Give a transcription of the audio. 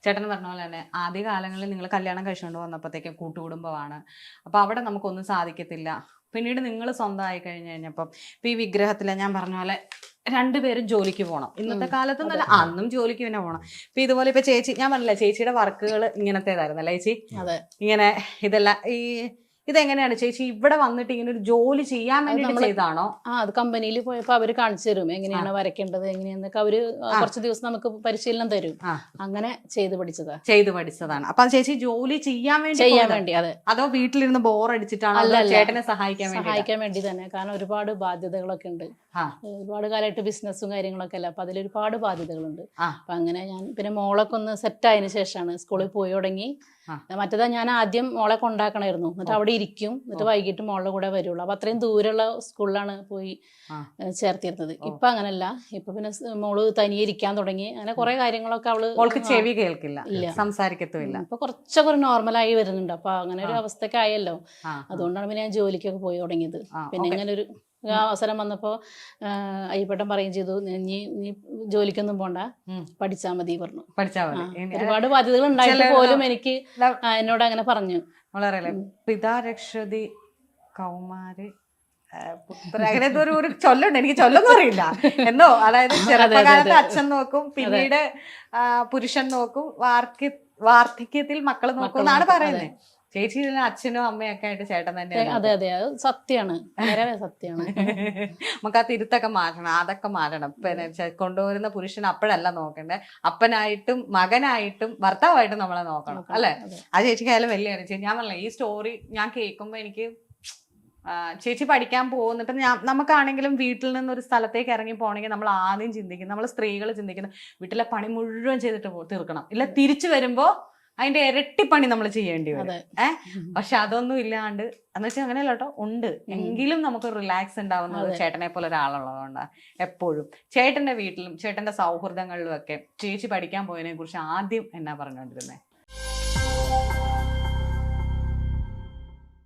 ചേട്ടൻ പറഞ്ഞ പോലെ തന്നെ ആദ്യ കാലങ്ങളിൽ നിങ്ങൾ കല്യാണം കഴിച്ചുകൊണ്ട് വന്നപ്പോഴത്തേക്കും കൂട്ടുകുടുംബമാണ്. അപ്പോൾ അവിടെ നമുക്കൊന്നും സാധിക്കത്തില്ല. പിന്നീട് നിങ്ങൾ സ്വന്തമായി കഴിഞ്ഞ് കഴിഞ്ഞപ്പം ഇപ്പം ഈ വിഗ്രഹത്തില് ഞാൻ പറഞ്ഞ പോലെ രണ്ടുപേരും ജോലിക്ക് പോകണം. ഇന്നത്തെ കാലത്ത് നല്ല അന്നും ജോലിക്ക് തന്നെ പോകണം. ഇപ്പൊ ഇതുപോലെ ഇപ്പൊ ചേച്ചി ഞാൻ പറഞ്ഞില്ല ചേച്ചിയുടെ വർക്കുകൾ ഇങ്ങനത്തേതായിരുന്നല്ലേ ചേച്ചി? ഇങ്ങനെ ഇതെല്ലാം ഇതെങ്ങനെയാണ് ചേച്ചി ഇവിടെ വന്നിട്ട് ഇങ്ങനെ ഒരു ജോലി ചെയ്യാൻ വേണ്ടി ചെയ്താണോ? അത് കമ്പനിയിൽ പോയപ്പോ അവര് കാണിച്ചു തരും എങ്ങനെയാണ് വരയ്ക്കേണ്ടത് എങ്ങനെയാന്നൊക്കെ. അവര് കുറച്ച് ദിവസം നമുക്ക് പരിശീലനം തരും. അങ്ങനെ ചെയ്ത് പഠിച്ചതാണ്. അപ്പൊ ചേച്ചി ജോലി ചെയ്യാൻ വേണ്ടി അതെ. അതോ വീട്ടിലിരുന്ന് ബോർ അടിച്ചിട്ടാണോ ചേട്ടനെ സഹായിക്കാൻ വേണ്ടി തന്നെ? കാരണം ഒരുപാട് ബാധ്യതകളൊക്കെ ഉണ്ട്. ഒരുപാട് കാലമായിട്ട് ബിസിനസ്സും കാര്യങ്ങളൊക്കെ അല്ല. അപ്പൊ അതിലൊരുപാട് ബാധ്യതകളുണ്ട്. അപ്പൊ അങ്ങനെ ഞാൻ പിന്നെ മോളൊക്കെ ഒന്ന് സെറ്റ് ആയതിനു ശേഷമാണ് സ്കൂളിൽ പോയി തുടങ്ങി. മറ്റേതാ ഞാൻ ആദ്യം മോളെ കൊണ്ടാക്കണമായിരുന്നു. എന്നിട്ട് അവിടെ ഇരിക്കും. എന്നിട്ട് വൈകിട്ട് മോളുടെ കൂടെ വരുള്ളൂ. അപ്പൊ അത്രയും ദൂരമുള്ള സ്കൂളിലാണ് പോയി ചേർത്തിരുന്നത്. ഇപ്പൊ അങ്ങനല്ല. ഇപ്പൊ പിന്നെ മോള് തനിയെ ഇരിക്കാൻ തുടങ്ങി. അങ്ങനെ കുറെ കാര്യങ്ങളൊക്കെ അവൾക്ക് ചെവി കേൾക്കില്ല, സംസാരിക്കത്തുമില്ല. ഇപ്പൊ കുറച്ചൊക്കെ നോർമലായി വരുന്നുണ്ട്. അപ്പൊ അങ്ങനെ ഒരു അവസ്ഥയൊക്കെ ആയല്ലോ. അതുകൊണ്ടാണ് പിന്നെ ഞാൻ ജോലിക്കൊക്കെ പോയി തുടങ്ങിയത്. പിന്നെ ഇങ്ങനെ ഒരു അവസരം വന്നപ്പോ അയ്യപ്പേട്ടൻ പറയുകയും ചെയ്തു, നീ ജോലിക്കൊന്നും പോണ്ട, പഠിച്ചാ മതി പറഞ്ഞു. ഒരുപാട് ബാധ്യതകൾ ഉണ്ടായിട്ട് പോലും എനിക്ക് എന്നോട് അങ്ങനെ പറഞ്ഞു. വളരെ പിതാരക്ഷതി കൗമാരി അങ്ങനത്തെ ഒരു ചൊല്ലുണ്ട്, എനിക്ക് ചൊല്ലൊന്നും അറിയില്ല എന്നോ. അതായത് ചെറുപ്പകാലത്ത് അച്ഛൻ നോക്കും, പിന്നീട് പുരുഷൻ നോക്കും, വാർദ്ധക്യത്തിൽ മക്കൾ നോക്കും എന്നാണ് പറയുന്നത്. ചേച്ചി അച്ഛനും അമ്മയൊക്കെ ആയിട്ട് ചേട്ടൻ തന്നെയാണ്. അതെ അതെ, അത് സത്യമാണ്, വളരെ സത്യമാണ്. നമുക്ക് ആ തിരുത്തൊക്കെ മാറ്റണം, അതൊക്കെ മാറ്റണം. പിന്നെ കൊണ്ടുവരുന്ന പുരുഷൻ അപ്പോഴല്ല നോക്കണ്ടേ, അപ്പനായിട്ടും മകനായിട്ടും ഭർത്താവായിട്ടും നമ്മളെ നോക്കണം അല്ലെ? അത് ചേച്ചിക്കായാലും വലിയ കാര്യം. ഞാൻ പറഞ്ഞില്ല, ഈ സ്റ്റോറി ഞാൻ കേൾക്കുമ്പോ എനിക്ക് ചേച്ചി പഠിക്കാൻ പോകുന്നിട്ട് നമുക്കാണെങ്കിലും വീട്ടിൽ നിന്നൊരു സ്ഥലത്തേക്ക് ഇറങ്ങി പോകണമെങ്കിൽ നമ്മൾ ആദ്യം ചിന്തിക്കുന്നത്, നമ്മൾ സ്ത്രീകൾ ചിന്തിക്കുന്നത് വീട്ടിലെ പണി മുഴുവൻ ചെയ്തിട്ട് തീർക്കണം, ഇല്ല തിരിച്ചു വരുമ്പോ അതിന്റെ ഇരട്ടി പണി നമ്മൾ ചെയ്യേണ്ടി വരും. പക്ഷെ അതൊന്നും ഇല്ലാണ്ട് എന്ന് വെച്ചാൽ അങ്ങനെയല്ല കേട്ടോ, ഉണ്ട്. എങ്കിലും നമുക്ക് റിലാക്സ് ഉണ്ടാവുന്നത് ചേട്ടനെ പോലെ ഒരാളുള്ളതുകൊണ്ടാണ്. എപ്പോഴും ചേട്ടന്റെ വീട്ടിലും ചേട്ടന്റെ സൗഹൃദങ്ങളിലും ഒക്കെ ചേച്ചി പഠിക്കാൻ പോയതിനെ കുറിച്ച് ആദ്യം എന്നാ പറഞ്ഞുകൊണ്ടിരുന്നത്?